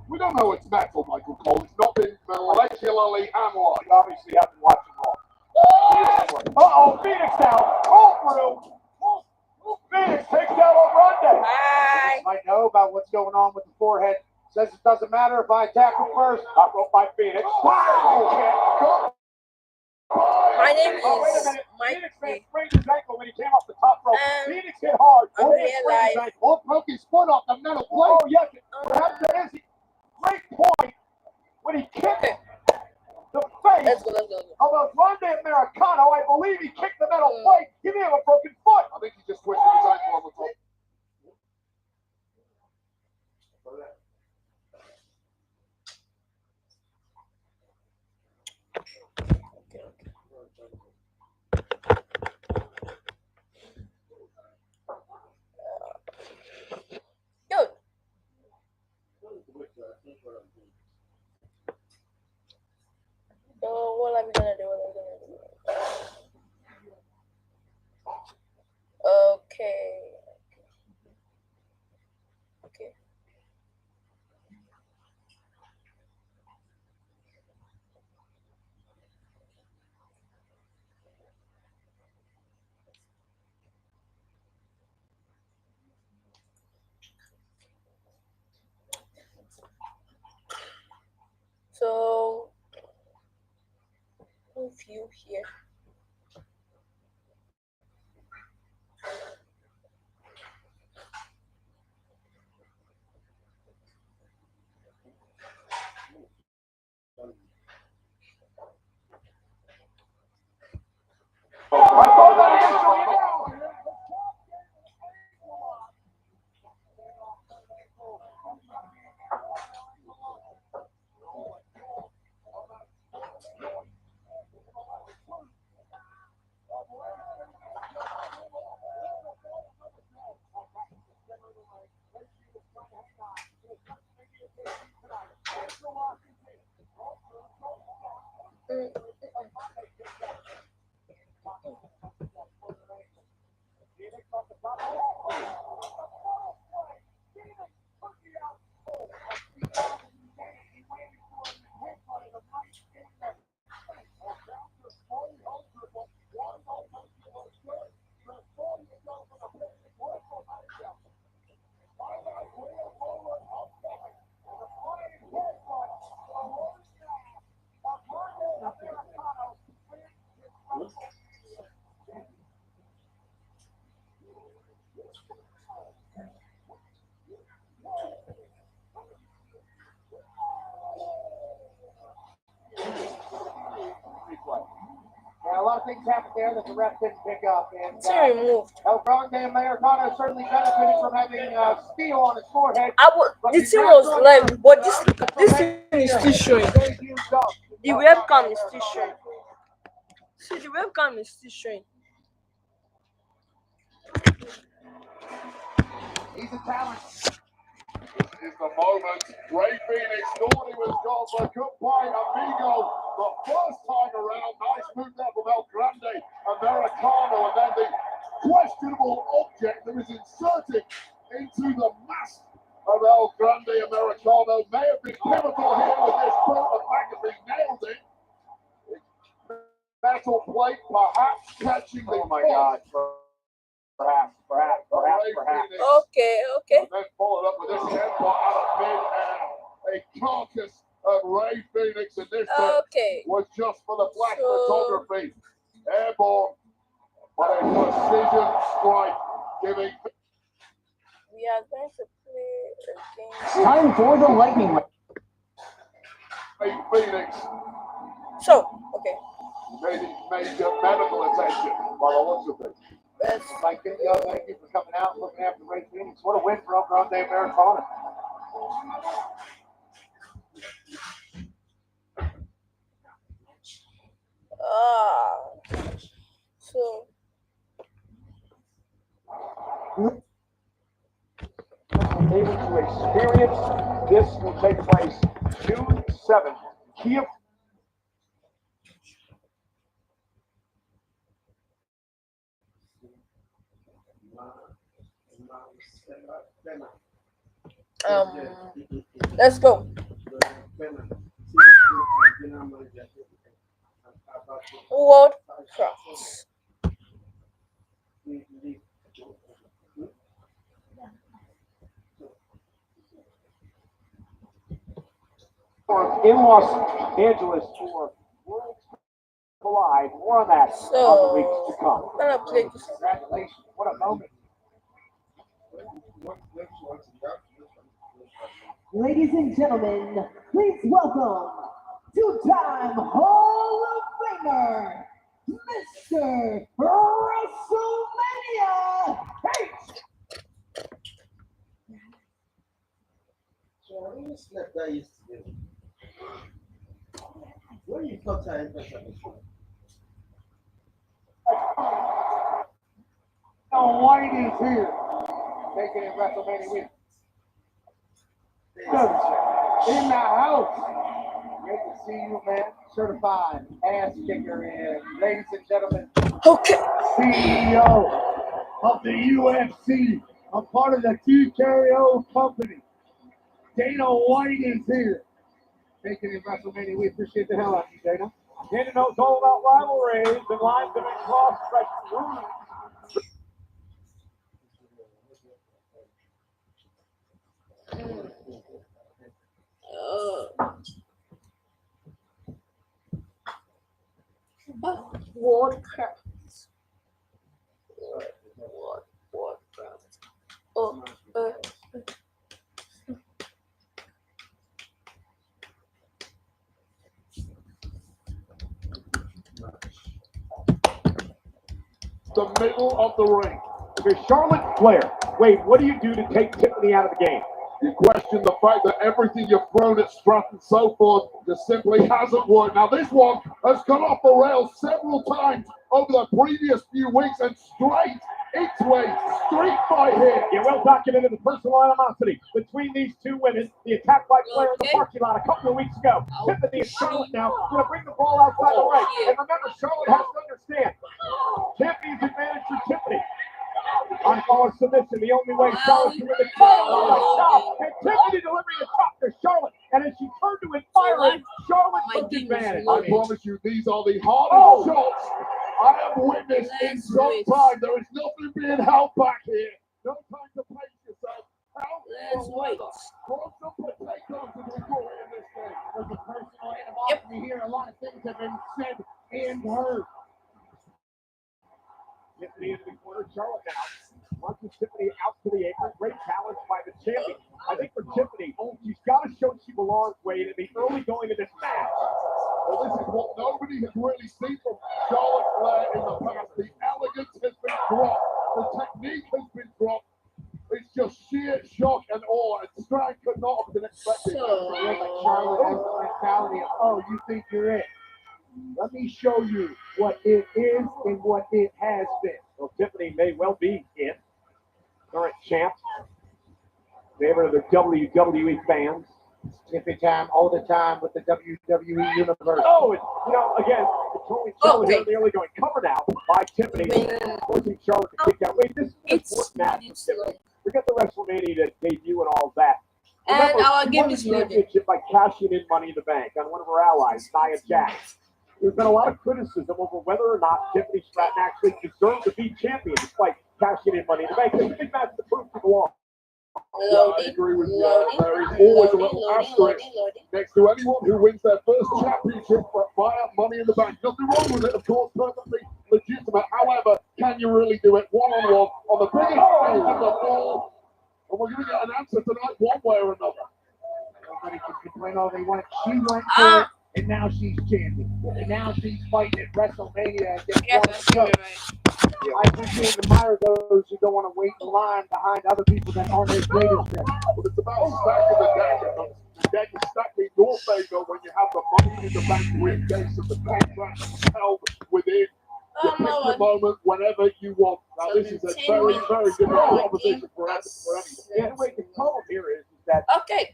We don't know it's metal, Michael Cole. It's not been molecularly analyzed. You obviously haven't watched it all. Uh-oh, Phoenix now. All through. Phoenix takes out O'Grande. Phoenix might know about what's going on with the forehead. Says it doesn't matter if I attack him first. Knocked off by Phoenix. Wow! My name Wait a is minute. Mike. Phoenix man sprained his ankle when he came off the top rope. Phoenix hit hard. I'm Phoenix here sprained his live. ankle. Oh, broke his foot off the metal plate. Oh, yes. Perhaps that is. Great point. When he kicked the face Let's go. of a Grande Americano, I believe he kicked the metal plate. He may have a broken foot. I think he just twisted his ankle on the top. Good. So what are we gonna do? Okay. So move you here. Yeah, a lot of things happened there that the ref didn't pick up. And It's removed. El Grande Americano certainly benefited from having steel on his forehead. The thing was live, but this thing is still showing. The webcam is still showing. See, the webcam is still showing. He's a talent. This is the moment. Ray Phoenix thought he was gone, but goodbye, amigo. The first time around, nice move there from El Grande Americano, and then the questionable object that was inserted into the mask of El Grande Americano may have been pivotal here with this boot. The fact that he nailed it. Metal plate, perhaps catching the. Oh my God. Perhaps. Okay. And then followed up with this headbutt out of mid-air. A carcass of Ray Phoenix, and this was just for the flash photography. Airborne, but a precision strike, giving. We are going to play a game. Time for the lightning. Ray Phoenix. So, okay. Major medical attention by the looks of it. Mike, thank you for coming out and looking after Ray Phoenix. What a win for El Grande Americano. So Able to experience this will take place June 7th. Kia. Let's go. World crafts. In Los Angeles for Worlds Collide. More on that on the weeks to come. I'm gonna play this. Congratulations. What a moment. Ladies and gentlemen, please welcome two-time Hall of Famer, Mr. WrestleMania H. Where you cut time? White is here. Taking it WrestleMania week. In the house. Great to see you, man. Certified ass kicker in. Ladies and gentlemen, Okay. CEO of the UFC. I'm part of the TKO company. Dana White is here. Taking it WrestleMania. We appreciate the hell out of you, Dana. Dana knows all about rivalries and lines have been crossed by through. World crafts. World crafts. Oh, The middle of the ring. Okay, Charlotte Flair. Wade, what do you do to take Tiffany out of the game? You question the fact that everything you've thrown at Stratton so far just simply hasn't worked. Now this one has gone off the rails several times over the previous few weeks and straight its way. Street fight here. Yeah, well documented the personal animosity between these two women. The attack by Flair in the parking lot a couple of weeks ago. Tiffany and Charlotte now going to bring the ball outside the ring. And remember, Charlotte has to understand, champion's advantage for Tiffany. Unfollow submission, the only way Charlotte can win the title. And Tiffany delivering the top to Charlotte. And as she turned to admire it, Charlotte took advantage. I promise you, these are the hardest shots I have witnessed in some time. There is nothing being held back here. No time to pace yourself. let's wait. Cross some potatoes as we call it in this game. There's a personal animosity here. A lot of things have been said and heard. Tiffany into the corner, Charlotte now. Launches Tiffany out to the apron. Great challenge by the champion. I think for Tiffany, she's got to show she belongs, Wade, in the early going of this match. Well, this is what nobody has really seen from Charlotte Flair in the past. The elegance has been dropped. The technique has been dropped. It's just sheer shock and awe. And Strand could not have been expecting it. Charlotte has the mentality of, oh, you think you're it. Let me show you what it is and what it has been. Well, Tiffany may well be it. Current champ. Favorite of the WWE fans. Tiffany time all the time with the WWE universe. Oh, and, again, controlling Charlotte here in the early going. Covered out by Tiffany. Forcing Charlotte to kick out. Wait, this is an important match for Tiffany. Forget the WrestleMania debut and all of that. And Remember, our she game won is the loaded. championship by cashing in Money in the Bank on one of her allies, Nia Jax. There's been a lot of criticism over whether or not Tiffany Stratton actually deserved to be champion despite cashing in Money in the Bank. It's a big match to prove to belong. I agree with you. There is always a little asterisk next to anyone who wins their first championship via Money in the Bank. Nothing wrong with it, of course, perfectly legitimate. However, can you really do it one-on-one on the biggest stage of the ball? And we're going to get an answer tonight one way or another. Nobody can complain all they want. She went for it, and now she's champion. And now she's fighting at WrestleMania against one show. I appreciate and admire those who don't want to wait in line behind other people that aren't as great as them. But it's about stacking the deck, and the deck is stacked in your favor when you have the Money in the Bank briefcase and the contract held within. You pick the moment whenever you want. Now, this is a very, very good proposition for anyone. Yeah, wait, the problem here is that Okay.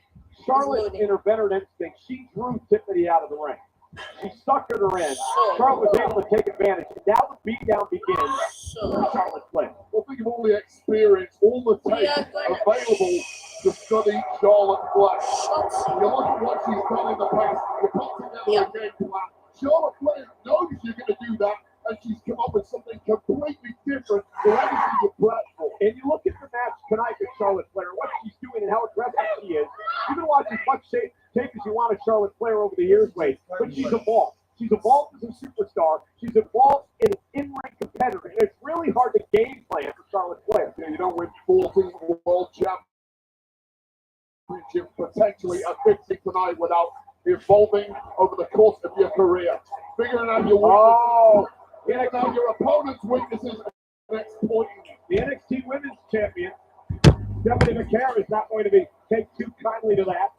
Charlotte, in her veteran instinct, she drew Tiffany out of the ring. She suckered her in. Charlotte was able to take advantage. And now the beatdown begins for Charlotte Flair. Well, think of all the experience, all the tape available to study Charlotte Flair. You look at what she's done in the past, you put together a game plan. Charlotte Flair knows you're going to do that, and she's come up with something completely different to anything you've prepped for. And you look at the match tonight with Charlotte Flair, what she's doing and how aggressive she is. You can watch as much tape as you want of Charlotte Flair over the years, Wade, but she's evolved. She's evolved as a superstar. She's evolved in an in-ring competitor, and it's really hard to game plan for Charlotte Flair. You don't win 14 world championships, potentially a 50 tonight without evolving over the course of your career. Figuring out your weaknesses, figuring out your opponent's weaknesses and exploiting them. The NXT Women's Champion, Stephanie McCare, is not going to take too kindly to that.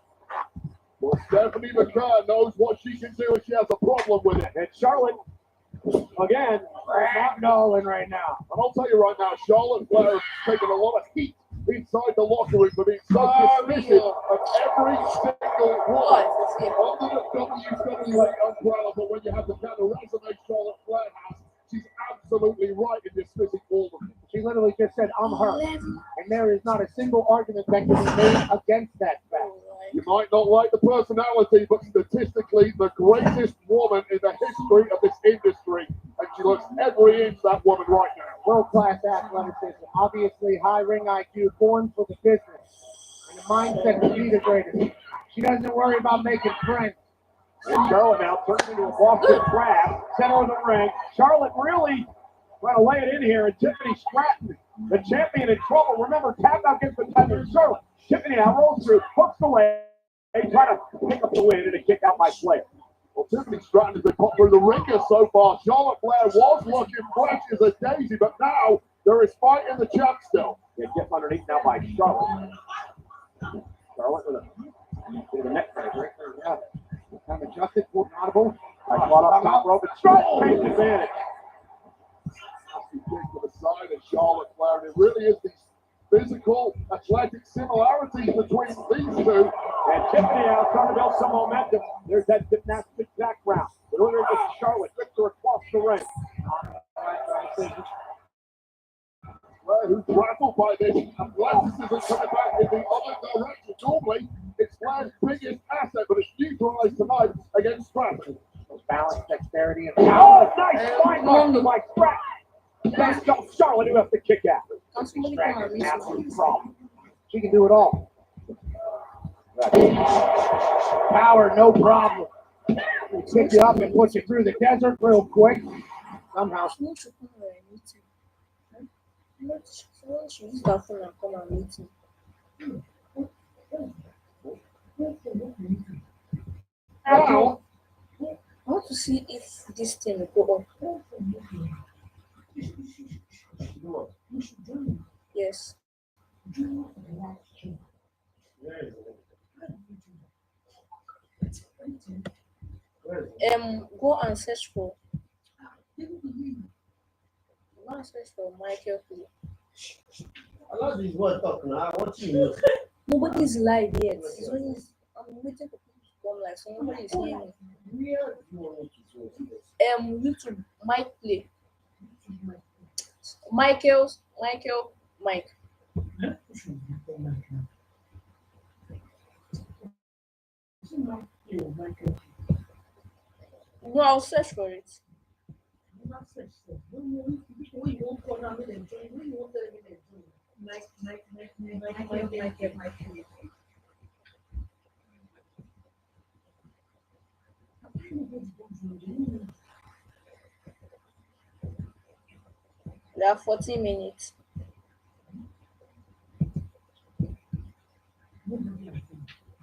Well, Stephanie McCare knows what she can do if she has a problem with it. And Charlotte, again, not knowing right now. And I'll tell you right now, Charlotte Flair has taken a lot of heat inside the locker room for being so dismissive of every single woman under the WWE umbrella. But when you have the kind of resume Charlotte Flair has, she's absolutely right in dismissing all of them. She literally just said, I'm her. And there is not a single argument that can be made against that fact. You might not like the personality, but statistically, the greatest woman in the history of this industry. And she looks every inch that woman right now. World-class athleticism, obviously high ring IQ, born for the business, and the mindset to be the greatest. She doesn't worry about making friends. And Charlotte now turns into a Boston Crab, center of the ring. Charlotte really trying to lay it in here, and Tiffany Stratton, the champion, in trouble. Remember, tap out gets the time of Charlotte. Tiffany now rolls through, hooks away, trying to pick up the win and a kick out by Flair. Well, Tiffany Stratton has been put through the ringer so far. Charlotte Flair was looking fresh as a daisy, but now there is fight in the champ still. They get underneath now by Charlotte. Charlotte with a neck breaker. Yeah. Kind of adjusted for an audible. I caught up top rope and Stratton takes advantage. Nasty kick to the side of Charlotte Flair, and it really is these physical, athletic similarities between these two. And Tiffany now trying to build some momentum. There's that gymnastic background. The winner is Charlotte, lifts her across the ring. Flair, who's rattled by this athleticism coming back in the other direction. Normally, it's Flair's biggest asset, but it's neutralized tonight against Stratton. Balance, dexterity, and oh, nice fine mark by Stratton. That's Charlotte who has to kick out. Stratton's an absolute problem. She can do it all. Power, no problem. We'll pick you up and push you through the desert real quick. Somehow. Now, I want to see if this thing will go up. Yes. Go and search for. Go and search for Michael. I love this word talking. I want you. Nobody's live yet. I'm waiting for people to come live. So nobody is hearing me. YouTube Mike play. Michael, Mike. No, I'll search for it. There are 14 minutes.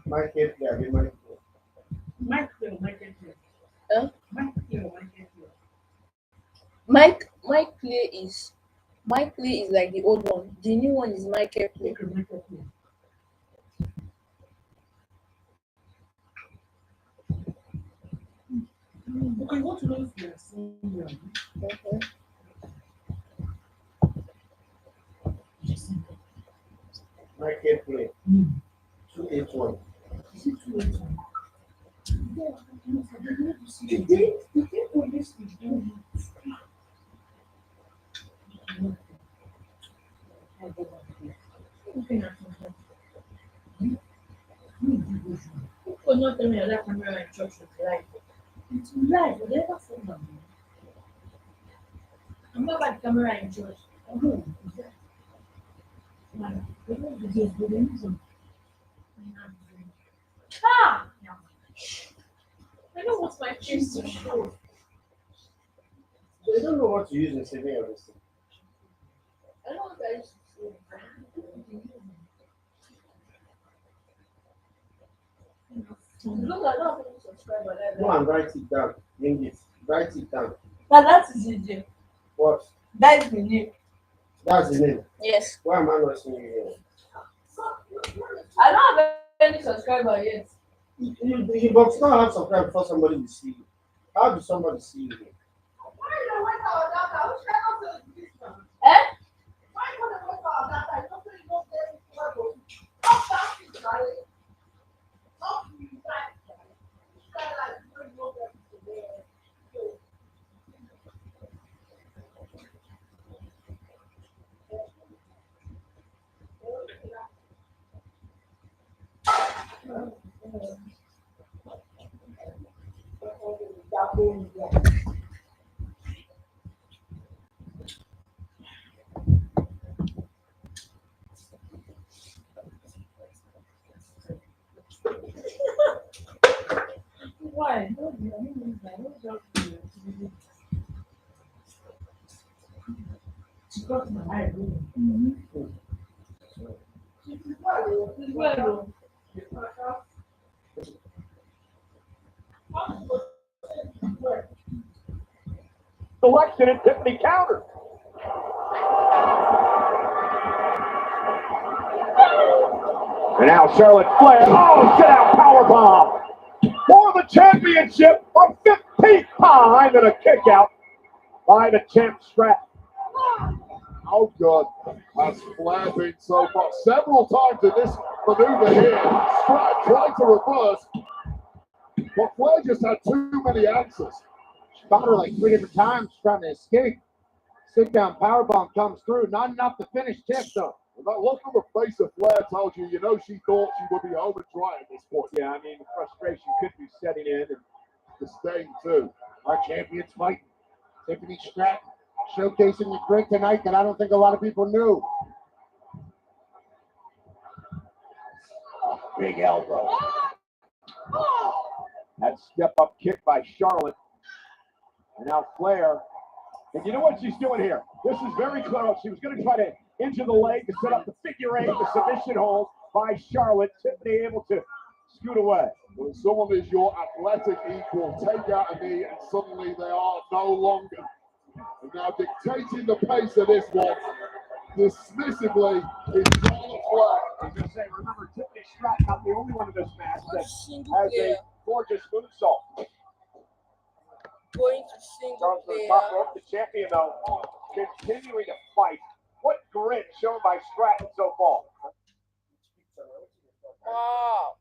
Mike here, Mike. Huh? Mike play is like the old one. The new one is Michael play. Okay, what to know if you are seeing Okay. Mike here, play. 281. Who could not tell me that camera in church was live? It's live, but they never said that. I'm not like camera in church. Oh, is that? Man, they don't do this, but they use them. Ah! I don't want my face to show. They don't know what to use in saving everything. I don't want that to show. Look, I don't have any subscriber. Go and write it down. Bring it. Write it down. Now that is it. What? That is the name. That's the name. Yes. Why am I not seeing you here? I don't have any subscriber yet. You but still have some time before somebody will see you. How do somebody see you? Eh? Why? She got my eye. Well, Selection and Tiffany counter. And now Charlotte Flair. Oh, sit out powerbomb for the championship for 15th time and a kick out by the champ Strat. How good has Flair been so far? Several times in this maneuver here, Strat tried to reverse, but Flair just had too many answers. She caught her like 3 different times trying to escape. Sit down powerbomb comes through. Not enough to finish Tiff though. And that look on the face of Flair tells you, you know, she thought she would be home and dry at this point. Yeah, I mean, the frustration could be setting in. And Disdain too. our champions fighting. Tiffany Strat showcasing the grit tonight that I don't think a lot of people knew. Big elbow. That step up kick by Charlotte. And now Flair. And you know what she's doing here? This is very clear. She was going to try to injure the leg to set up the figure 8, the submission hold by Charlotte. Tiffany able to scoot away. When someone is your athletic equal, take out a knee, and suddenly they are no longer. And now dictating the pace of this one, dismissively, is Charlotte Flair. I was going to say, remember, Tiffany Strat not the only one in this match that has a gorgeous moonsault. Going to single Charles to the player. top rope, the champion though, continuing to fight. What grit shown by Stratton so far? Wow.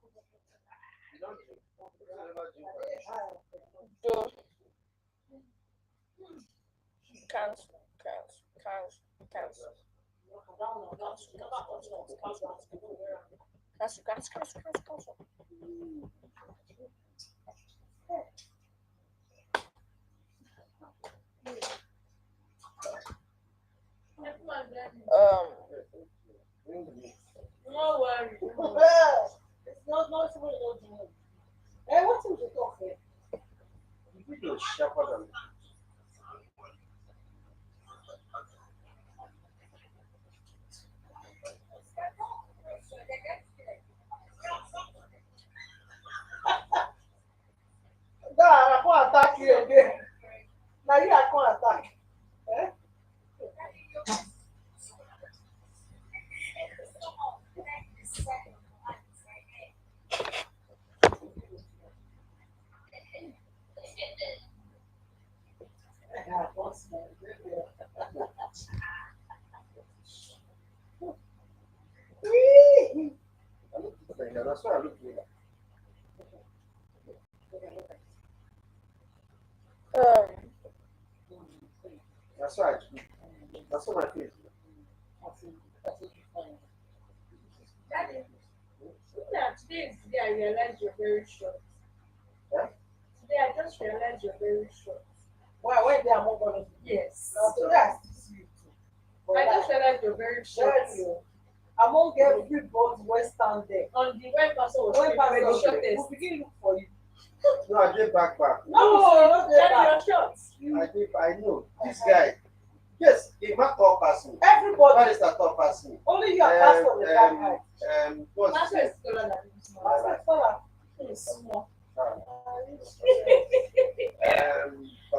Dude. Cancel. no worries. It's not what it is. Hey, what's in the coffee? You feel sharper than I can't attack you again. Now you are going to attack. Eh? that's why I look like that's why that's what I feel. Today I realized you're very short. Huh? Today I just realized you're very short. Why? Why they are more going to Yes. now today I still see you too. But I just like, realized you're very short. tell you, among everybody wey stand there, On the white person was when the pastor shortest. will begin look for you. No, I did back. No, Then you're short. I know. This guy. Yes, he not top person. everybody, That is the top person. only you are pastor the that height. What's his Pastor name? is taller than you. Pastor is taller. He's small.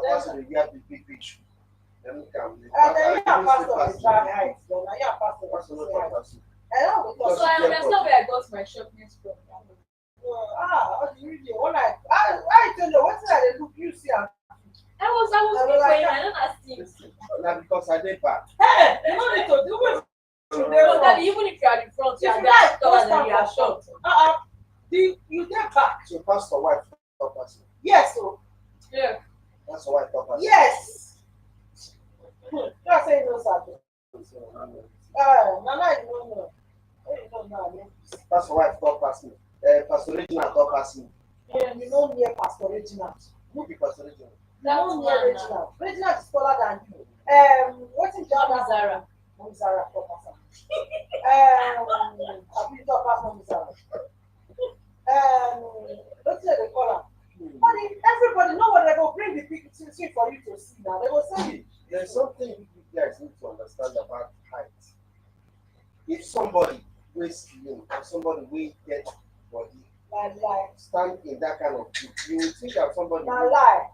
Pastor, they get the big picture. Then we can. And then you are pastor the that height. Then you are pastor Pastor the not height. top person. And I will So talk. I understand where I got my shortness from. What do you do? When I tell you what I look, you see. I was looking for him. I don't ask him. Now because I did back. Hey, you don't need to do it. No, Daddy, even if you are in front, you If are you like, that taller don't than you are stand short. You get back. So pastor wife top person. Yes, so Yeah. That's why top person. yes. You are saying no, sir. Nana, you don't know. You don't know. Pastor wife top person. Pastor Regina top person. Yeah, you know near Pastor Reginald. Who be Pastor Regina? You know near Reginald. Reginald is taller than you. What is the Mommy other? Zara. Mommy Zara, top person. I've been top person, Mommy Zara. Let's say they call her. But everybody know what they go bring the picture for you to see now. They will say, There's something you guys need to understand about height. If somebody weighs slim or somebody weighs get body like, stand in that kind of group, you will think that somebody now lie.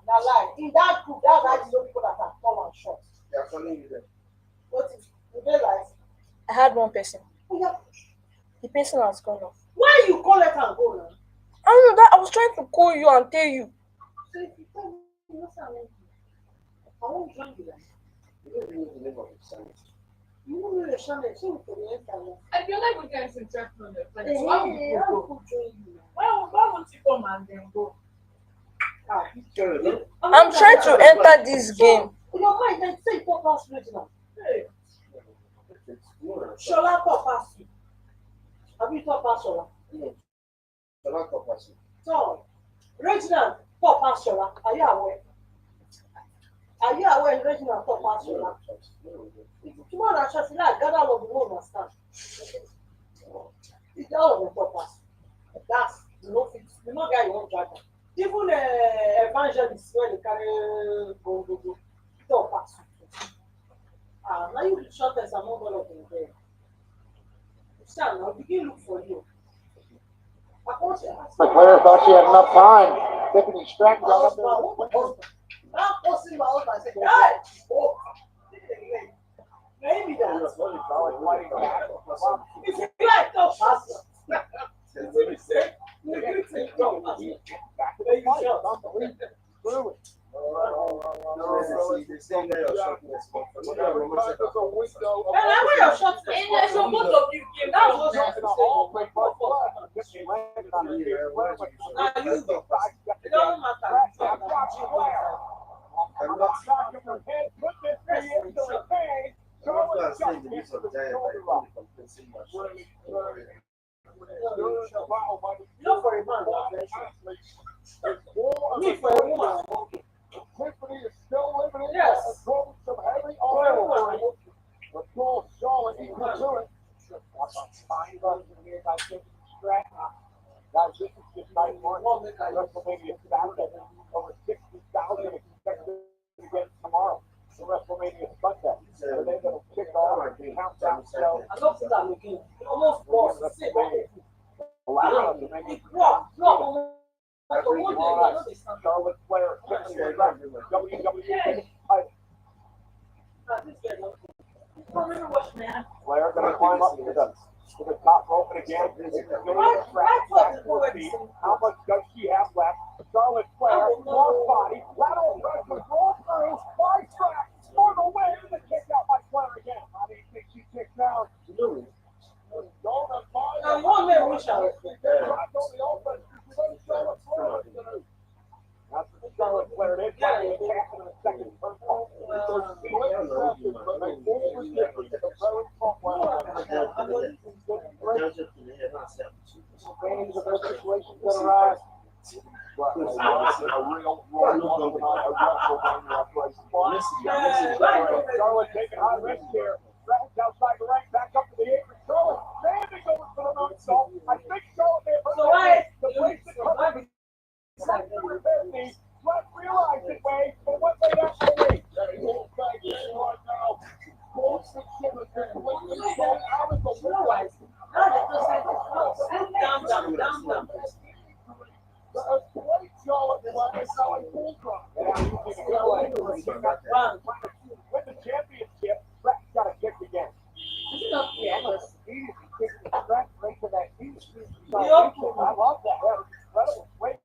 In that group, that's how you know people that are tall and short. they are calling you them. What is, you realize? I had one person. Oh, yeah. The person has gone off. Why you call it and go now? I don't know that I was trying to call you and tell you. So if you tell me, what's I won't join you then. You don't even know the name of the channel. You don't know the channel, so we can enter. And you're not going to interact on the planet. Hey, So why would you how go? could join you now? Why won't you come and then go? Ah, I'm trying to enter this game. in your mind, then say top pass Reginald. Hey. Shola top pass you. Have you top pass Shola? They're not top person. So, Reginald top pass Shola. Are you aware? Are you aware Reginald top pass Shola? If you want to trust like gather all of the room and stand. It's all of the top pass. That's no fit. You know guy you won't drag. Even evangelists when they carry go top pass. Now you the shortest among all of them there. Stand now, begin look for you. McClure thought she had enough time. Tiffany Stratton got up there. I'm posting my husband and saying, hey! Oh, maybe that's what it's all. If you like top pass, it's what he said. You can take top pass. There you go. They say they're shortness, but for And I wear your shorts. And so both of you came That down. was what it doesn't matter. I'm not saying the use of giant by compensing my shorts. You know, for a man, me for a woman. Tiffany is still living in Yes. a some heavy oil. But Paul Charlotte equal to it. Guys, this is just night one. WrestleMania Saturday. Over 60,000 expected again tomorrow. The WrestleMania Sunday. So they're going to kick off and countdown show. I don't put that again. Almost lost. Say, Allow them to make it. Charlotte Flair, Tiffany Stratton, WWE title. Flair going to climb up to the top rope and again. How much does she have left? Charlotte Flair, cross body, lateral press with roll through, by track, for the win, and the kick out by Flair again. How do you think she kicked out? One man wish I was That's what Charlotte Flair did. Finally attacking in the second turnbuckle. Charlotte taking high risk here. Rattles outside the ring, back up to the apron. Charlotte landing over for the moonsault. I think Charlotte may have heard the place that covered let's realize it, Wade, but what they actually right now. With the championship, Brett's got a kick again. I love that. Incredible. Wait,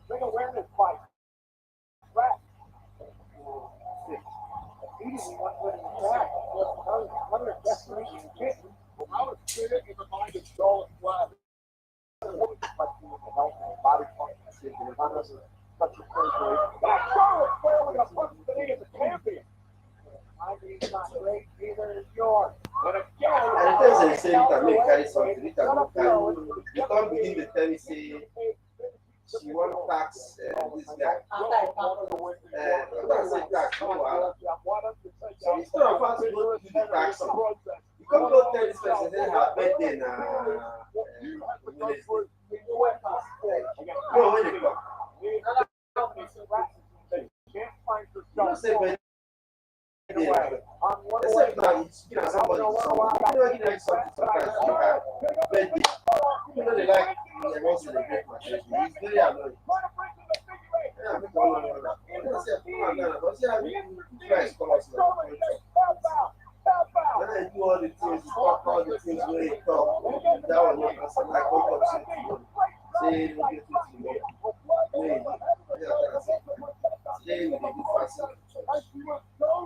big awareness fight. Brett. Immediately went with his back. Another desperation kick. I was sitting in the mind of Charlotte Flair. Charlotte Flair with a punch to the knee as a champion. My knee's not great, neither is yours. And again, And it doesn't say you can make carry something. You can you can't begin to tell me say she won't tax this guy. I say tax. So instead of us to go to the tax, you can't go tell this person say her birthday na Wednesday. No, when they come. You don't say birthday. Except now it's somebody something. Like something sometimes you have birthday. You know they like they want to celebrate my birthday. It's very annoying. Guys come out when I do all the things, talk all the things where you talk, that one not answer like what you say no get it to me. Today we do fast.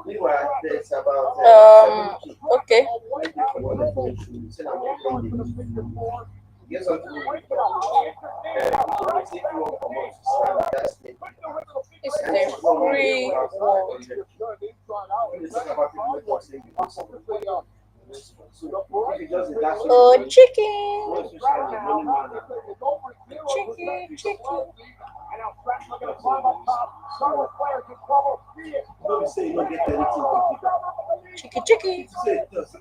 Meanwhile, there's about Okay. Yes, something. It's the free world. Oh, chicken. Chicken. And now Brett's looking to climb up top. Charlotte Flair can trouble. Don't say you don't get anything. Chicken. Say it does.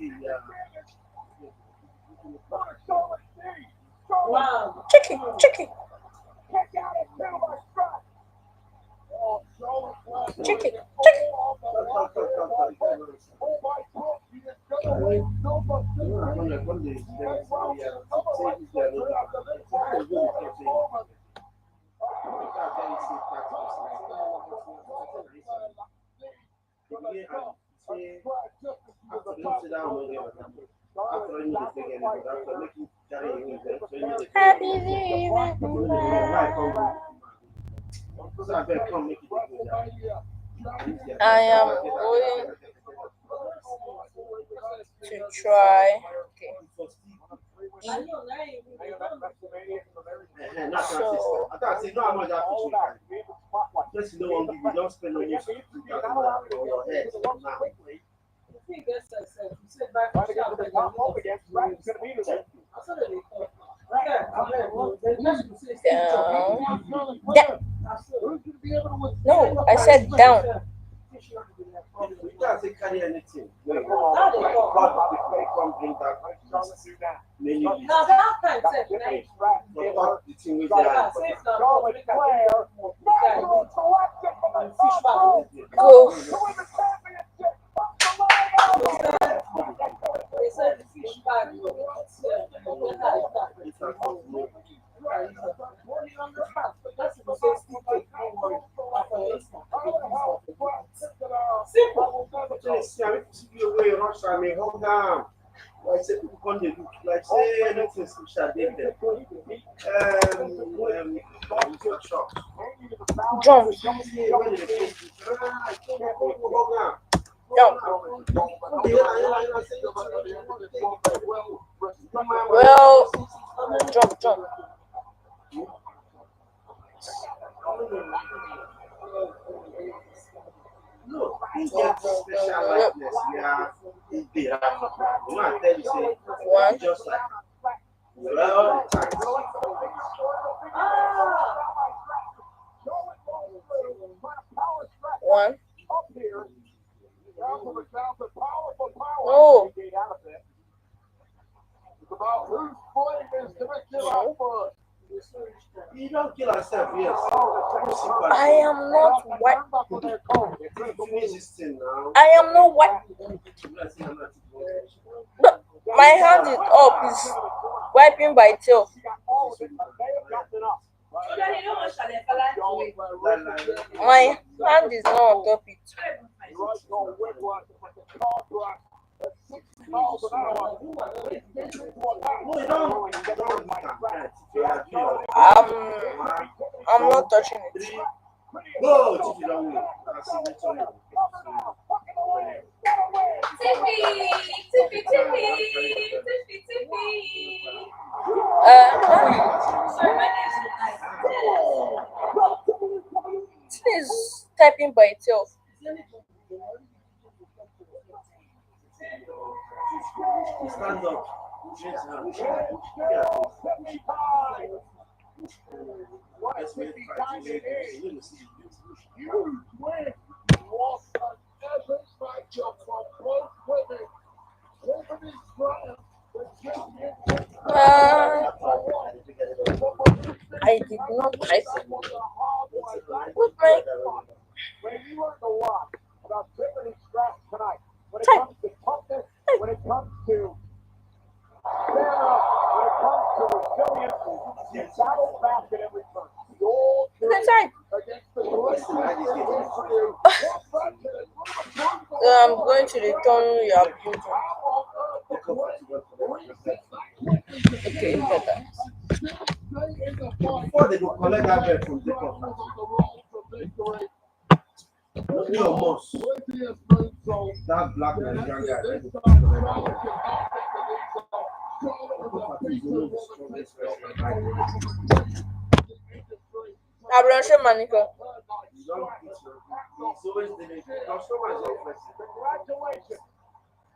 Wow. Chicken. Kick out at two by Brett. Chicken. Happy I am going to try. Okay. So I thought I said no, I'm not that just no one give you don't spend on your head now. No, I said down. You can't say carry anything. God will bring back many Now that time, but talk the thing with their Go. they said the fish bag. Hold down. Like say people come they do like say anything special dey there. Jump. Well, jump. No, things get special likeness. Yeah, it's there. You know, I tell you, say, One. just like all the time. One. Up here. Down to the powerful power. No. Get out of it. It's about whose flame is going to kill out first. You don't kill yourself, yes. I am not white. Finish this thing now. I am not white. But my hand is up. Is wiping by itself. My hand is not on top it. I'm not touching it. Go, Chichi, don't win. I'll see you tomorrow. This is typing by itself. Stand up. Yes, Huge win. Lost an epic matchup from both women. Tiffany Stratton, the championship. I did not type it. With my When you learned a lot about Tiffany Stratton tonight, when it type. comes to toughness, when it comes to stamina, when it comes to resilience, you battle back at every turn. Then type. Against the greatest in I'm going to return your photo. Okay, look at that. before they go collect that bed from the cup. Look at your mouse. That black Nigerian guy. They go collect that bed. Abranche Manica. Congratulations.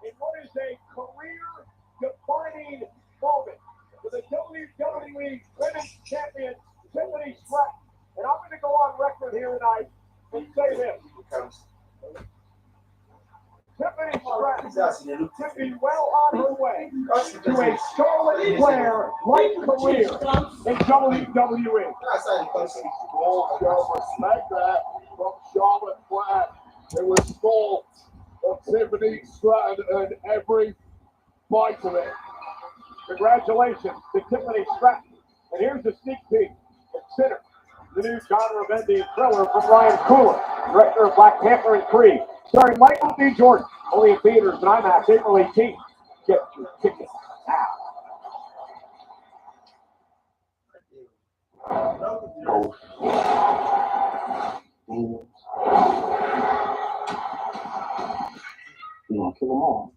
In what is a career-defining moment for the WWE Women's Champion, Tiffany Stratton. And I'm going to go on record here tonight and say this. Tiffany Stratton could be well on her way to a Charlotte Flair-like career in WWE. Respect that from Charlotte Flair. It was full of Tiffany Stratton and every bite of it. Congratulations to Tiffany Stratton. And here's a sneak peek. Consider the new genre-bending thriller from Ryan Coogler, director of Black Panther and Creed, starring Michael B. Jordan. Only in theaters and IMAX April 18th. Get your tickets now. You won't kill them all.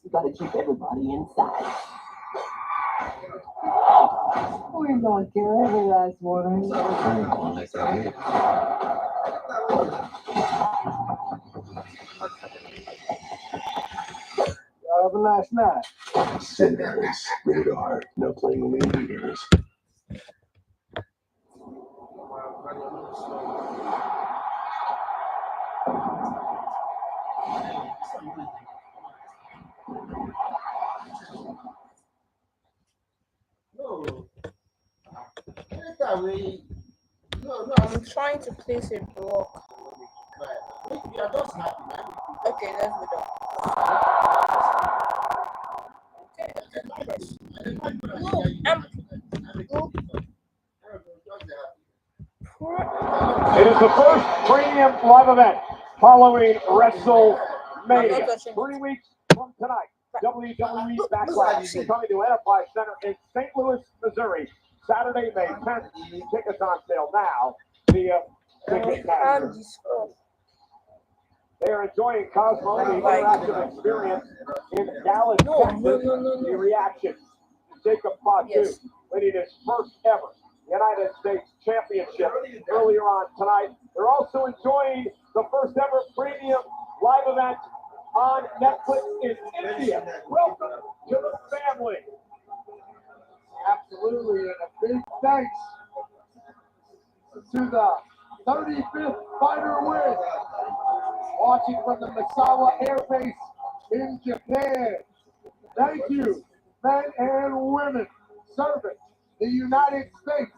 You gotta keep everybody inside. We're gonna kill every last one. Have a nice night. Sinners, rated R, no playing millimeters. I'm trying to place a block. Okay, let's go down. It is the first premium live event following WrestleMania. 3 weeks from tonight, WWE Backlash is coming to Enterprise Center in St. Louis, Missouri, Saturday, May 10th. Tickets on sale now via Ticketmaster. They are enjoying Cosmo, the interactive experience in Dallas, Texas. The reaction to Jacob Fatu winning his first ever United States Championship earlier on tonight. They're also enjoying the first ever premium live event on Netflix in India. Welcome to the family. Absolutely, and a big thanks to the 35th fighter win. Watching from the Misawa Air Base in Japan. Thank you, men and women serving the United States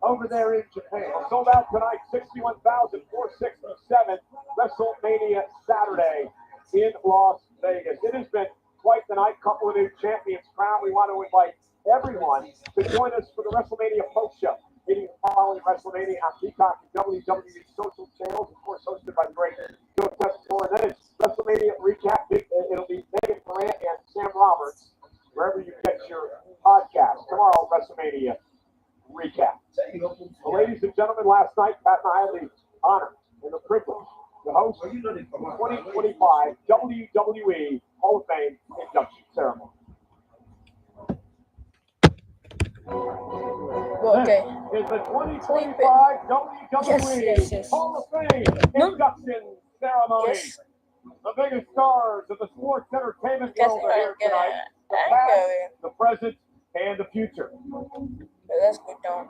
over there in Japan. Sold out tonight, 61,467, WrestleMania Saturday in Las Vegas. It has been quite the night. Couple of new champions crowned. We want to invite everyone to join us for the WrestleMania post show. Meeting following WrestleMania on Peacock and WWE social channels, of course, hosted by the great Joe Tessitore. And then it's WrestleMania recap. It'll be Megan Durant and Sam Roberts, wherever you get your podcast. Tomorrow, WrestleMania recap. Well, ladies and gentlemen, last night, Pat and I had the honor and the privilege to host the 2025 WWE Hall of Fame induction ceremony. Okay. This is the 2025 WWE Yes. Hall of Fame induction ceremony. Yes. The biggest stars of the sports entertainment Yes, world are here okay. tonight. The I past, know it. the present, and the future. Let's go down.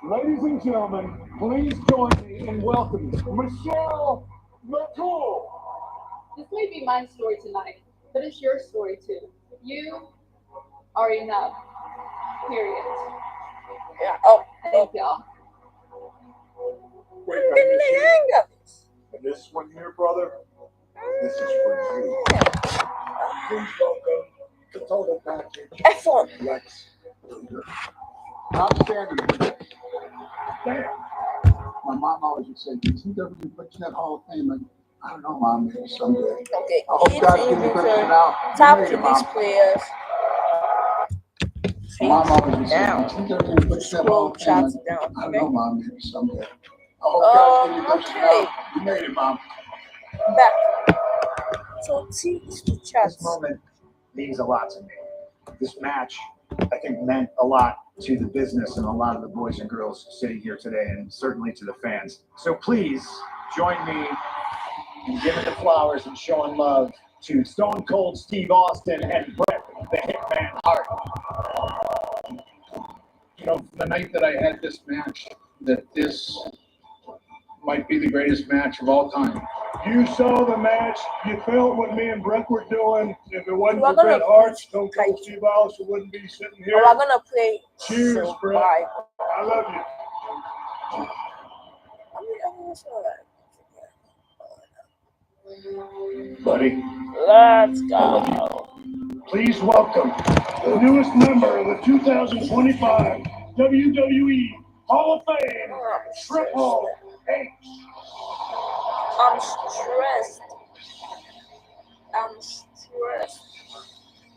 Ladies and gentlemen, please join me in welcoming Michelle McCool. This may be my story tonight, but it's your story too. You are enough. Period. Yeah. Oh. Thank y'all. Wait, I missed you. And this one here, brother, this is for you. Please welcome the total package. Excellent. Lex Luger. Outstanding. Damn. My mom always would say, "Did you ever put in that Hall of Fame?" And I don't know, Mom, maybe someday. Okay. I hope God gives you good now. Tap You to made it, these Mom. players. Mom always would say, Down. "Did you ever put in that Hall Scroll of Fame?" chats And down. I don't Okay. know, Mom, maybe someday. I hope God gives you good Okay. now. You made it, Mom. Back. So T is to This chats. moment means a lot to me. This match, I think, meant a lot to the business and a lot of the boys and girls sitting here today, and certainly to the fans. So please join me in giving the flowers and showing love to Stone Cold Steve Austin and Bret the Hitman Hart. You know, the night that I had this match, that this might be the greatest match of all time. You saw the match. You felt what me and Bret were doing. If it wasn't We're for Bret gonna Hart, put Stone Cold Steve Austin wouldn't be sitting here. We're gonna play Cheers, Bret. Survivor. I love you. Buddy, Let's go. Please welcome the newest member of the 2025 WWE Hall of Fame, Triple H. I'm stressed.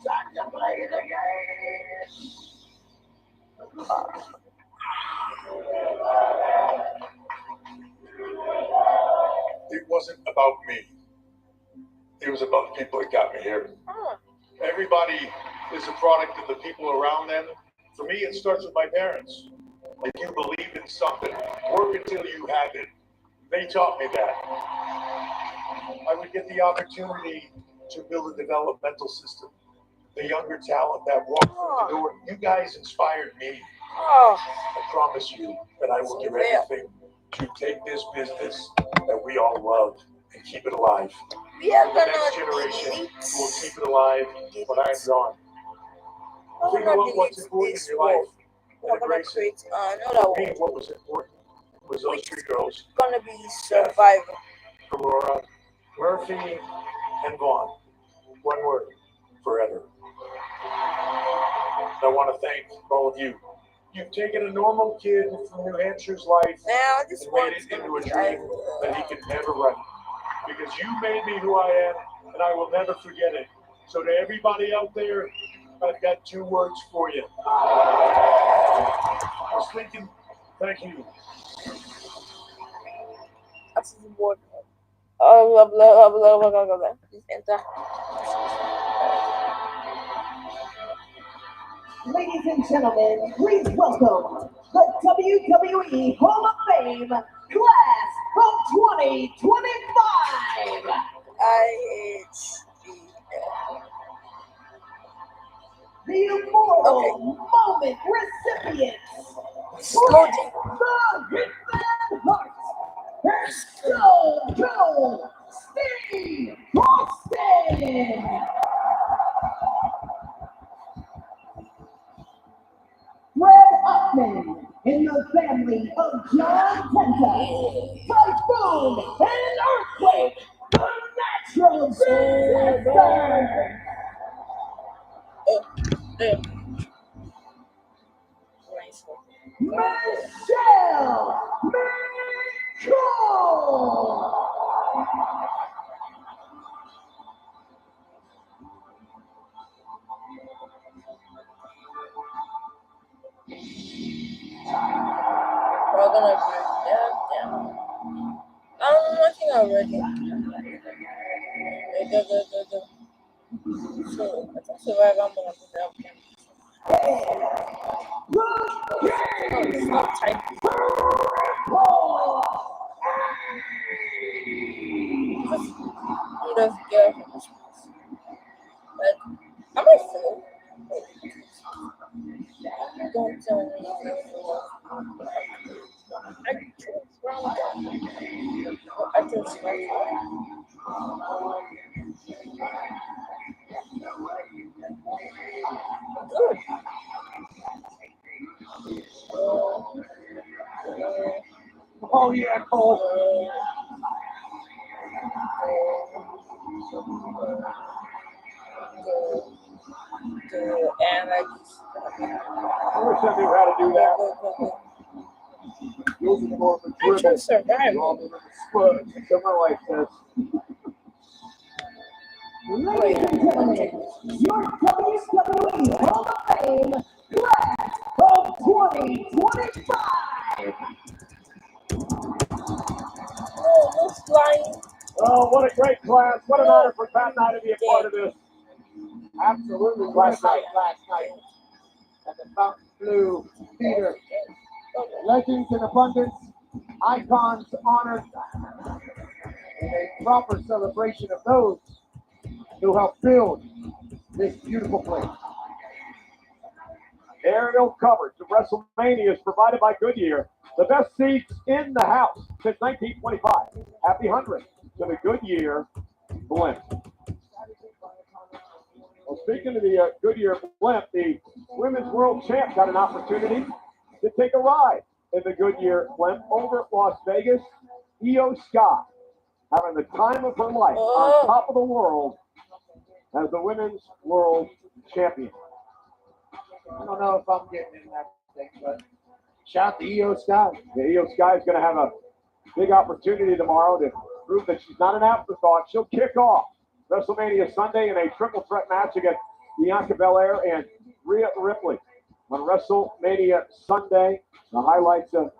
Time to play the game. It wasn't about me. It was about the people that got me here. Everybody is a product of the people around them. For me, it starts with my parents. If you believe in something, work until you have it. They taught me that. I would get the opportunity to build a developmental system. The younger talent that walked through the door, you guys inspired me. I promise you that I will do anything to take this business that we all love and keep it alive. We are The gonna next generation will keep it alive when I'm gone. Think about what's important in your life We're and gonna embrace it. create another For me, one. what was important was those three girls, Gonna be Survivor. Aurora, Murphy, and Vaughn. One word, forever. I want to thank all of you. You've taken a normal kid from New Hampshire's life Now this and one made it into a dream that he can never run. Because you made me who I am, and I will never forget it. So to everybody out there, I've got two words for you. I was thinking, thank you. That's the word. Blah blah blah blah blah blah. Please enter. Ladies and gentlemen, please welcome the WWE Hall of Fame Class of 2025. The Immortal Moment recipients. Loading. The Hitman Hart Stone Cold Steve Austin. Fred Upman in the family of John Penta. Typhoon and Earthquake, the natural disaster. Michelle McCall. We're gonna break that down. I think I'm ready. Go. So, I think Survivor, I'm gonna put that up. It's not tight. Just get from this place. Like, am I full? Don't tell me you're full. I think it's not. Good. Oh yeah, Cole. And like I wish I knew how to do that. Those are more of a I should dribble survive. rather than a spurt. Someone like this. Ladies and gentlemen, your WWE Hall of Fame class of 2025. Oh, no flying. Oh, what a great class. What an honor for Pat and I to be a part of this. Absolutely. Last night. At the Fountain Blue Theater. Legends in abundance, icons honored, and a proper celebration of those who helped build this beautiful place. Aerial coverage of WrestleMania is provided by Goodyear, the best seats in the house since 1925. Happy 100th to the Goodyear blimp. Well, speaking of the Goodyear blimp, the Women's World Champ got an opportunity to take a ride in the Goodyear blimp over at Las Vegas. Io Sky having the time of her life on top of the world as the Women's World Champion. I don't know if I'm getting in that thing, but shout to Io Sky. Yeah, Io Sky is going to have a big opportunity tomorrow to prove that she's not an afterthought. She'll kick off WrestleMania Sunday in a triple threat match against Bianca Belair and Rhea Ripley. On WrestleMania Sunday, the highlights of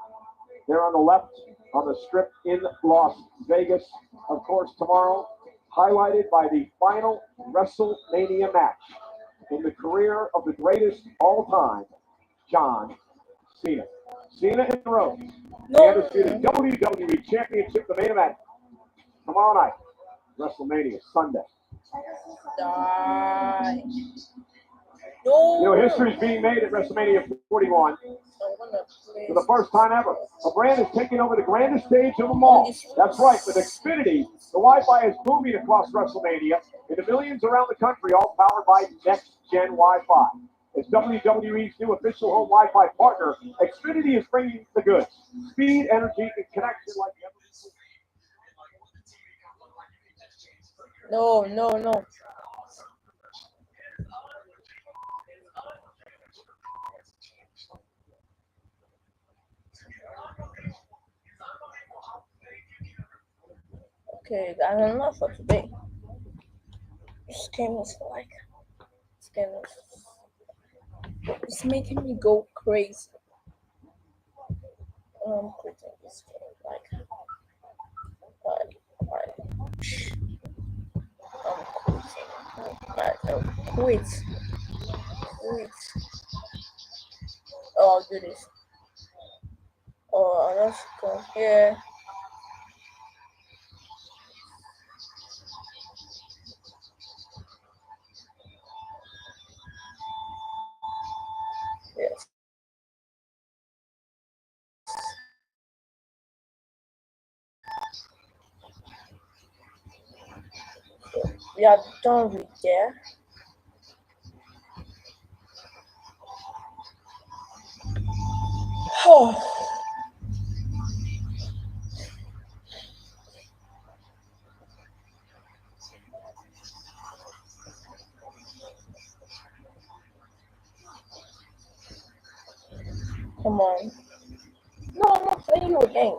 there on the left on the strip in Las Vegas. Of course, tomorrow, highlighted by the final WrestleMania match in the career of the greatest all time, John Cena. Cena and Rhodes, the undisputed WWE Championship, the main event tomorrow night, WrestleMania Sunday. Die. No. You know, history is being made at WrestleMania 41 for the first time ever. A brand is taking over the grandest stage of them all. That's right, with Xfinity, the Wi-Fi is booming across WrestleMania, and the millions around the country, all powered by next-gen Wi-Fi. As WWE's new official home Wi-Fi partner, Xfinity is bringing the goods. Speed, energy, and connection like never before. No. Okay, that's enough for today. This game is like, it's making me go crazy. I'm quitting this game. Like, I'm quitting. Quit. Oh, I'll do this. Oh, let's go here. Yes. We are done with there. Oh. Come on. No, I'm not playing you again.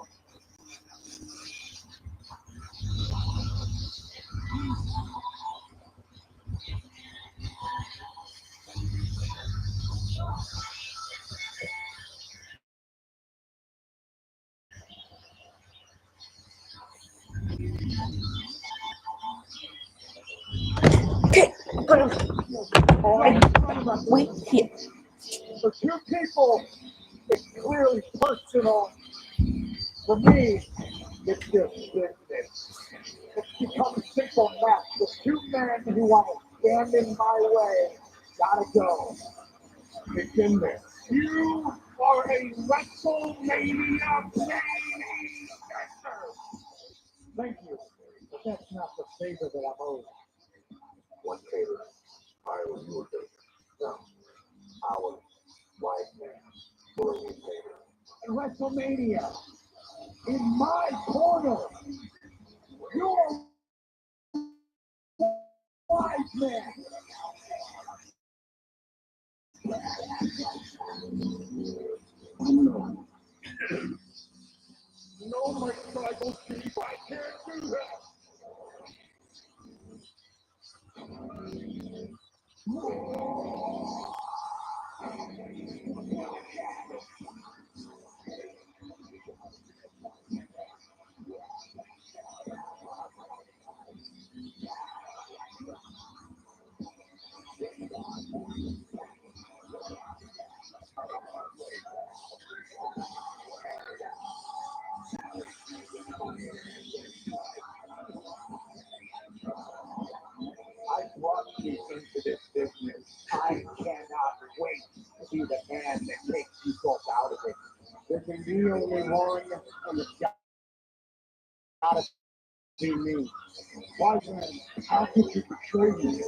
Okay, put him. Wait here. For two people, it's clearly personal. For me, it's just business. It's become a simple match. The two men who want to stand in my way gotta go. It's in there. You are a WrestleMania main eventer. Thank you, but that's not the favor that I'm owed. One favor. I owe you a favor. No, our wise man will owe me a favor. And WrestleMania, in my corner, you're wise man. No, my tribal chief, I can't do that. I brought you into this business. I cannot wait to be the man that takes you both out of it. There can be only one, and it's gotta be me. Why then? How could you betray me?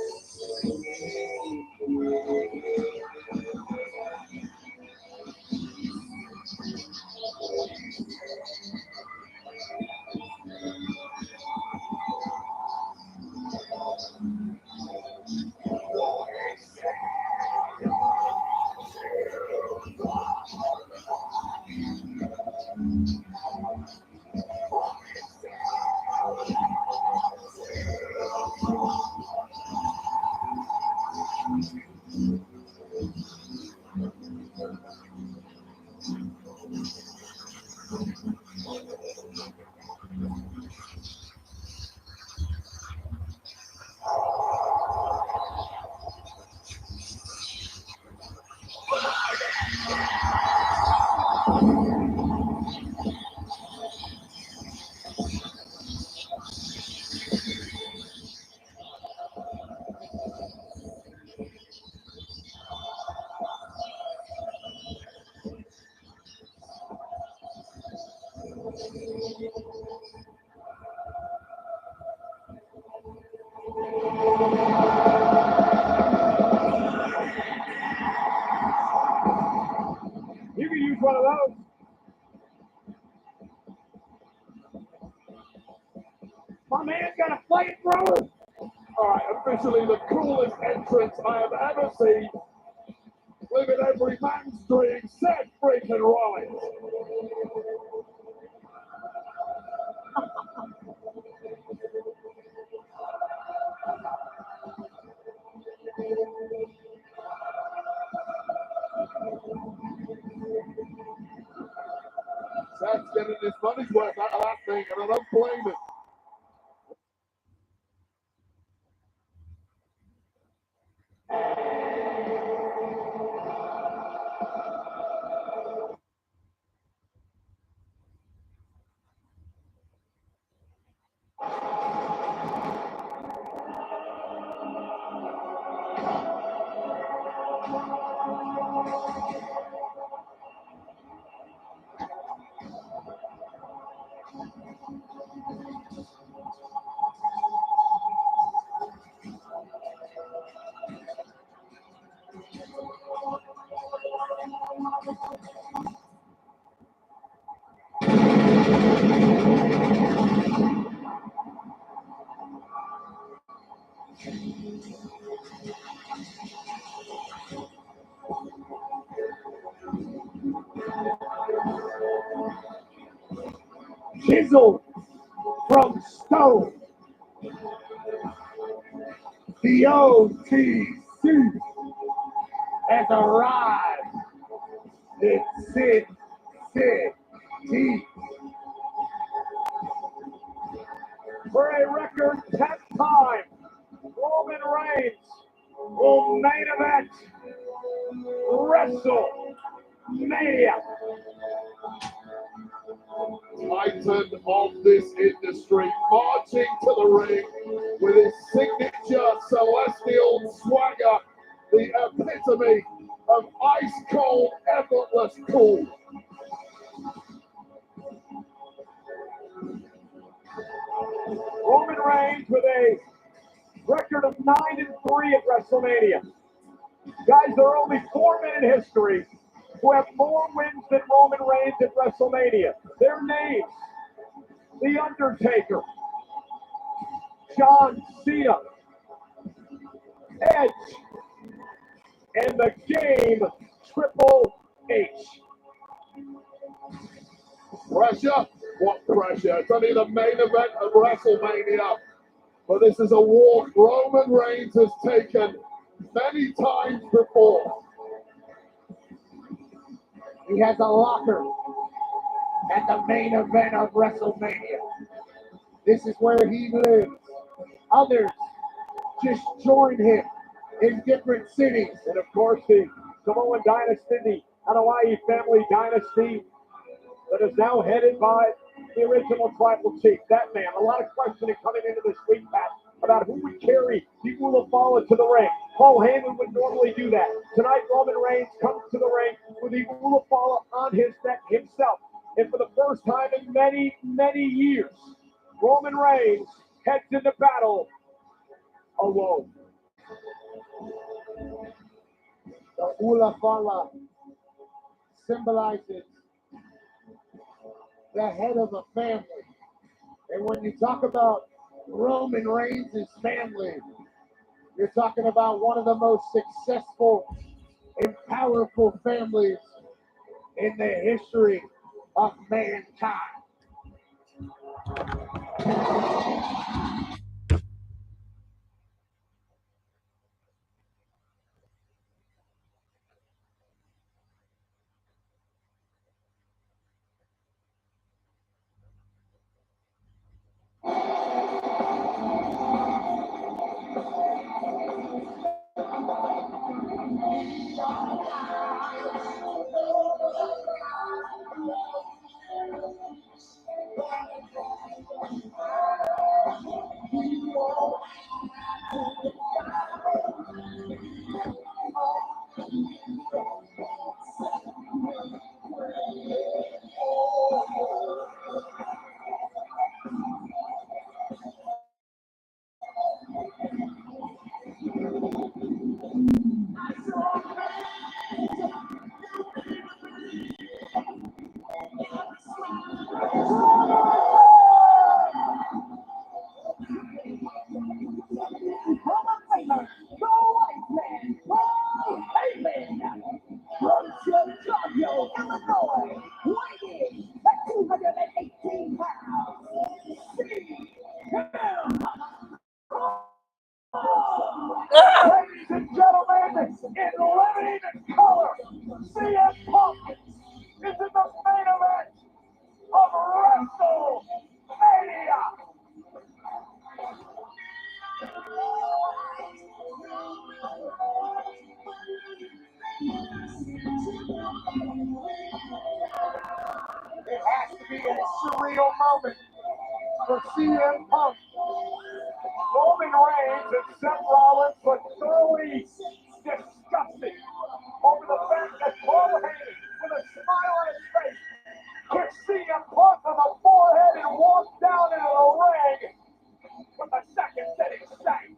You can use one of those. My man's got a flamethrower. All right, officially the coolest entrance I have ever seen. Leaving every man string, Seth freaking Rollins. Seth's getting his money's worth out of that thing, and I don't blame him. chiseled from stone. The OTC has arrived. It's Sid T. For a record 10th time, Roman Reigns will main event WrestleMania. Titan of this industry, marching to the ring with his signature celestial swagger, the epitome of ice cold, effortless cool. Roman Reigns with a record of 9-3 at WrestleMania. Guys, there are only 4 men in history who have more wins than Roman Reigns at WrestleMania. Their names: The Undertaker, John Cena, Edge, and the Game, Triple H. Pressure? What pressure? It's only the main event of WrestleMania. But this is a walk Roman Reigns has taken many times before. He has a locker at the main event of WrestleMania. This is where he lives. Others just join him in different cities. And of course, the Samoan dynasty, the Hawaii family dynasty, that is now headed by the original tribal chief. That man, a lot of questioning coming into this week, Pat, about who would carry the Ulafala to the ring. Paul Heyman would normally do that. Tonight, Roman Reigns comes to the ring with the Ulafala on his neck himself. And for the first time in many, many years, Roman Reigns heads into battle alone. The Ulafala symbolizes the head of a family. And when you talk about Roman Reigns' family, you're talking about one of the most successful and powerful families in the history of mankind. From Chicago, Illinois, weighing at 218 pounds, ladies and gentlemen, in living color, CM Punk is in the main event of WrestleMania. It has to be a surreal moment for CM Punk. Roman Reigns and Seth Rollins look thoroughly disgusted over the fact that Paul Heyman, with a smile on his face, kicks CM Punk on the forehead and walks down into the ring with a second sitting sack.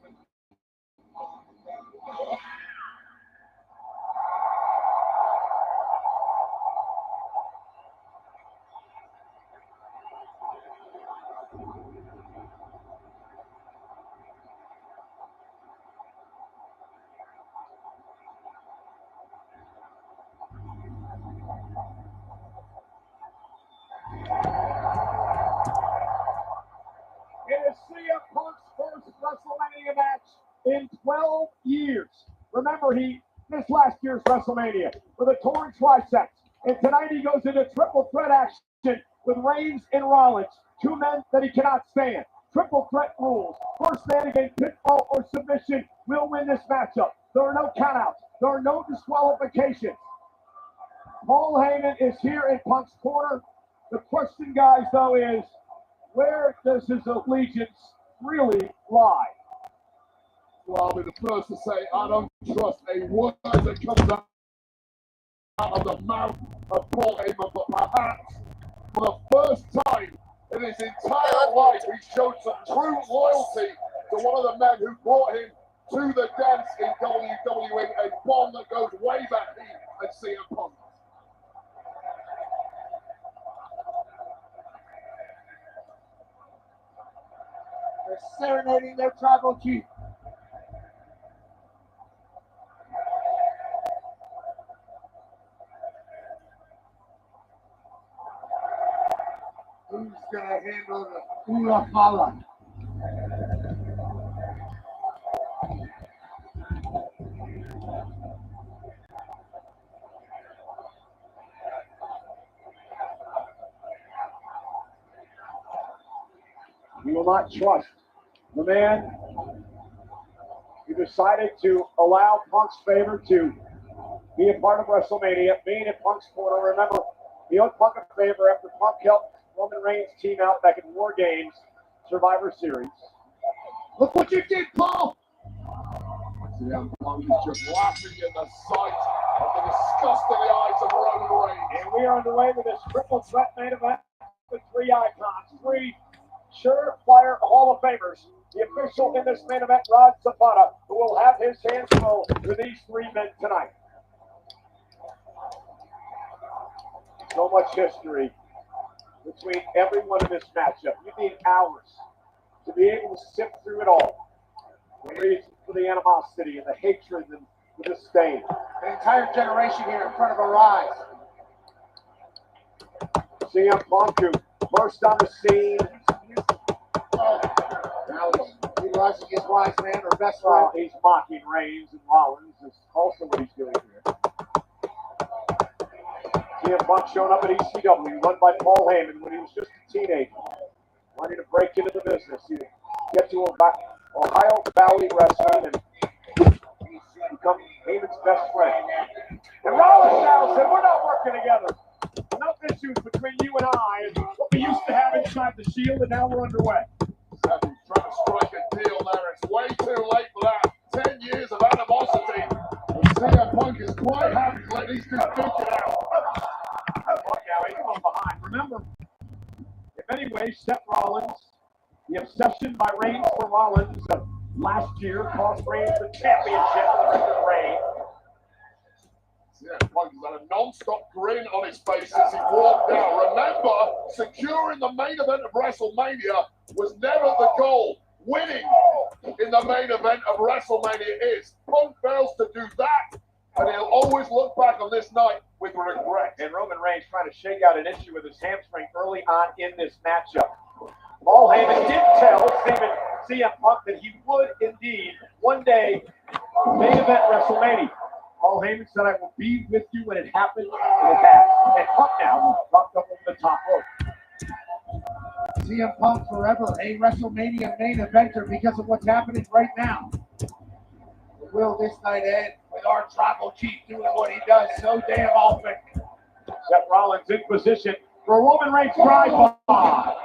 in 12 years. Remember, he missed last year's WrestleMania with a torn triceps. And tonight he goes into triple threat action with Reigns and Rollins, two men that he cannot stand. Triple threat rules. First man against pinfall or submission will win this matchup. There are no countouts. There are no disqualifications. Paul Heyman is here in Punk's corner. The question, guys, though, is where does his allegiance really lie? Well, I'll be the first to say I don't trust a word that comes out of the mouth of Paul Heyman, but perhaps for the first time in his entire life, he showed some true loyalty to one of the men who brought him to the dance in WWE, a bond that goes way back here at CM Punk. They're serenading their tribal chief. Who's going to handle the Ula Fala? You will not trust the man who decided to allow Punk's favor to be a part of WrestleMania, being in Punk's corner. Remember, he owed Punk a favor after Punk helped Roman Reigns team out back in War Games Survivor Series. Look what you did, Paul! CM Punk is just laughing in the sight of the disgust in the eyes of Roman Reigns. And we are underway with this triple threat main event with three icons, three surefire Hall of Famers. The official in this main event, Rod Zapata, who will have his hands full with these three men tonight. So much history between everyone in this matchup. You need hours to be able to sift through it all. The reason for the animosity and the hatred and the disdain. An entire generation here in front of our eyes. CM Punk, who burst on the scene. Now he's utilizing his wise man or best friend. He's mocking Reigns and Rollins. Is also what he's doing here. CM Punk showing up at ECW, run by Paul Heyman when he was just a teenager, wanting to break into the business. He get to Ohio Valley Wrestling and become Heyman's best friend. And Rollins now said, "We're not working together. Enough issues between you and I is what we used to have inside the Shield, and now we're underway." Trying to strike a deal there. It's way too late for that. 10 years of animosity. And CM Punk is quite happy to let these two duke it out. Look out, he's from behind. Remember, in many ways, Seth Rollins, the obsession by Reigns for Rollins last year cost Reigns the championship with Reigns. CM Punk has had a non-stop grin on his face as he walked out. Remember, securing the main event of WrestleMania was never the goal. Winning in the main event of WrestleMania is. Punk fails to do that, and he'll always look back on this night with regret. And Roman Reigns trying to shake out an issue with his hamstring early on in this matchup. Paul Heyman did tell CM Punk that he would indeed one day main event WrestleMania. Paul Heyman said, "I will be with you when it happens," and it has. And Punk now dropped up over the top rope. CM Punk forever a WrestleMania main eventer because of what's happening right now. Will this night end with our tribal chief doing what he does so damn often? Seth Rollins in position for a Roman Reigns drive-by.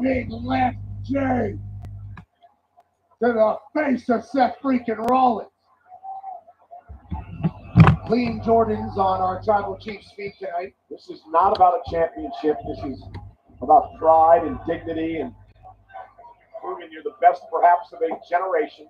Big left J to the face of Seth freaking Rollins. Clean Jordans on our tribal chief's feet tonight. This is not about a championship. This is about pride and dignity and proving you're the best perhaps of a generation.